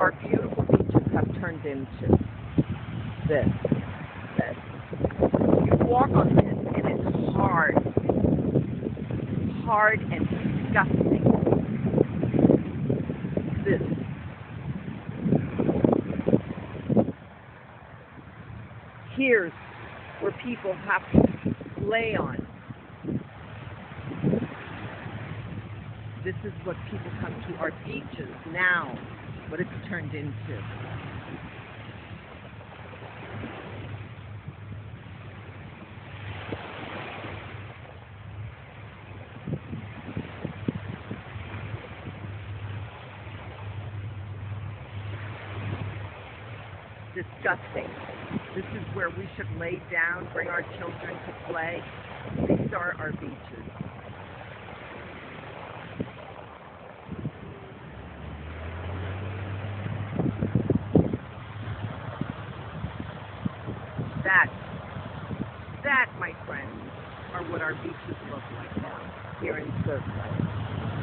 our beautiful beaches have turned into this. You walk on this and it's hard and disgusting. This. Here's where people have to lay on. This is what people come to our beaches now, what it's turned into. Disgusting. This is where we should lay down, bring our children to play. These are our beaches. That, my friends, are what our beaches look like now here in Surfside.